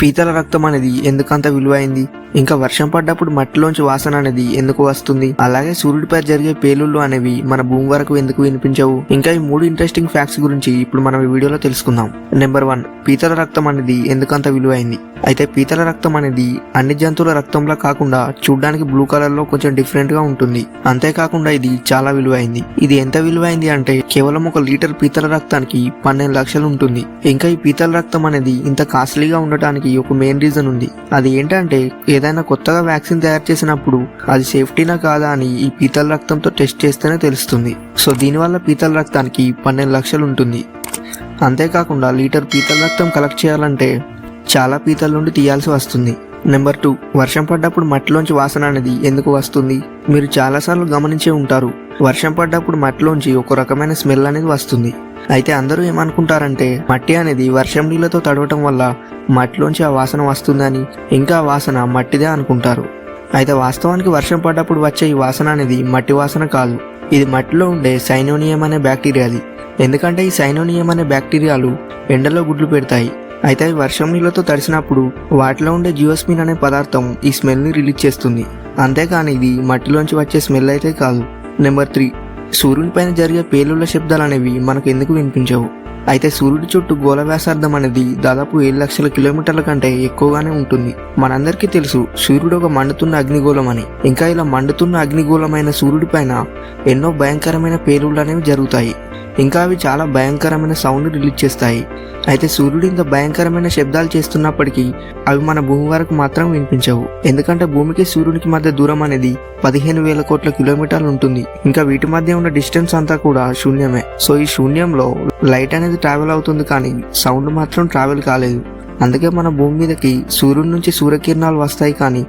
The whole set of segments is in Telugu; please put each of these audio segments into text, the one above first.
పీతల రక్తం అనేది ఎందుకంత విలువైంది, ఇంకా వర్షం పడ్డప్పుడు మట్టిలోంచి వాసన అనేది ఎందుకు వస్తుంది, అలాగే సూర్యుడిపై జరిగే పేలుళ్ళు అనేవి మన భూమి వరకు ఎందుకు వినిపించవు, ఇంకా ఈ 3 ఇంట్రెస్టింగ్ ఫ్యాక్ట్స్ గురించి ఇప్పుడు మనం ఈ వీడియోలో తెలుసుకుందాం. నెంబర్ 1, పీతల రక్తం అనేది ఎందుకంత విలువైంది. అయితే పీతల రక్తం అనేది అన్ని జంతువుల రక్తంలా కాకుండా చూడ్డానికి బ్లూ కలర్ లో కొంచెం డిఫరెంట్ గా ఉంటుంది. అంతేకాకుండా ఇది చాలా విలువైంది. ఇది ఎంత విలువైంది అంటే కేవలం 1 లీటర్ పీతల రక్తానికి 12 లక్షలు ఉంటుంది. ఇంకా ఈ పీతల రక్తం అనేది ఇంత కాస్ట్లీగా ఉండటానికి ఒక మెయిన్ రీజన్ ఉంది. అది ఏంటంటే ఏదైనా కొత్తగా వ్యాక్సిన్ తయారు చేసినప్పుడు అది సేఫ్టీనా కాదా అని ఈ పీతల రక్తంతో టెస్ట్ చేస్తేనే తెలుస్తుంది. సో దీనివల్ల పీతల రక్తానికి 12 లక్షలు ఉంటుంది. అంతేకాకుండా లీటర్ పీతల రక్తం కలెక్ట్ చేయాలంటే చాలా పీతల నుండి తీయాల్సి వస్తుంది. నెంబర్ 2, వర్షం పడ్డప్పుడు మట్టిలోంచి వాసన అనేది ఎందుకు వస్తుంది. మీరు చాలాసార్లు గమనించే ఉంటారు, వర్షం పడ్డప్పుడు మట్టిలోంచి ఒక రకమైన స్మెల్ అనేది వస్తుంది. అయితే అందరూ ఏమనుకుంటారంటే మట్టి అనేది వర్షం నీళ్ళతో తడవటం వల్ల మట్టిలోంచి ఆ వాసన వస్తుందని, ఇంకా ఆ వాసన మట్టిదే అనుకుంటారు. అయితే వాస్తవానికి వర్షం పడ్డప్పుడు వచ్చే ఈ వాసన అనేది మట్టి వాసన కాదు. ఇది మట్టిలో ఉండే సైనోనియం అనే బ్యాక్టీరియాది. ఎందుకంటే ఈ సైనోనియం అనే బ్యాక్టీరియాలు ఎండలో గుడ్లు పెడతాయి. అయితే అవి వర్షం నీళ్ళతో తడిసినప్పుడు వాటిలో ఉండే జియోస్మిన్ అనే పదార్థం ఈ స్మెల్ ని రిలీజ్ చేస్తుంది. అంతేకాని ఇది మట్టిలోంచి వచ్చే స్మెల్ అయితే కాదు. నెంబర్ 3, సూర్యుని పైన జరిగే పేలుళ్ల శబ్దాలు అనేవి మనకు ఎందుకు వినిపించవు. అయితే సూర్యుడి చుట్టూ గోళ వ్యాసార్థం అనేది దాదాపు 7 లక్షల కిలోమీటర్ల కంటే ఎక్కువగానే ఉంటుంది. మనందరికీ తెలుసు సూర్యుడు ఒక మండుతున్న అగ్నిగోళం అని. ఇంకా ఇలా మండుతున్న అగ్నిగోళమైన సూర్యుడి పైన ఎన్నో భయంకరమైన పేలుళ్లు అనేవి జరుగుతాయి. ఇంకా అవి చాలా భయంకరమైన సౌండ్ రిలీజ్ చేస్తాయి. అయితే సూర్యుడు ఇంత భయంకరమైన శబ్దాలు చేస్తున్నప్పటికీ అవి మన భూమి వరకు మాత్రం వినిపించవు. ఎందుకంటే భూమికి సూర్యునికి మధ్య దూరం అనేది 15,000 కోట్ల కిలోమీటర్లు ఉంటుంది. ఇంకా వీటి మధ్య ఉన్న డిస్టెన్స్ అంతా కూడా శూన్యమే. సో ఈ శూన్యంలో లైట్ అనేది ట్రావెల్ అవుతుంది కానీ సౌండ్ మాత్రం ట్రావెల్ కాలేదు. అందుకే మన భూమి మీదకి సూర్యుడి నుంచి సూర్యకిరణాలు వస్తాయి కానీ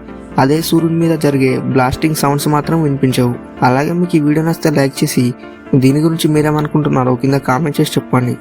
అదే సూర్యుడి మీద జరిగే బ్లాస్టింగ్ సౌండ్స్ మాత్రం వినిపించవు. అలాగే మీకు ఈ వీడియో నచ్చితే లైక్ చేసి దీని గురించి మీరేమనుకుంటున్నారో కింద కామెంట్ చేసి చెప్పండి.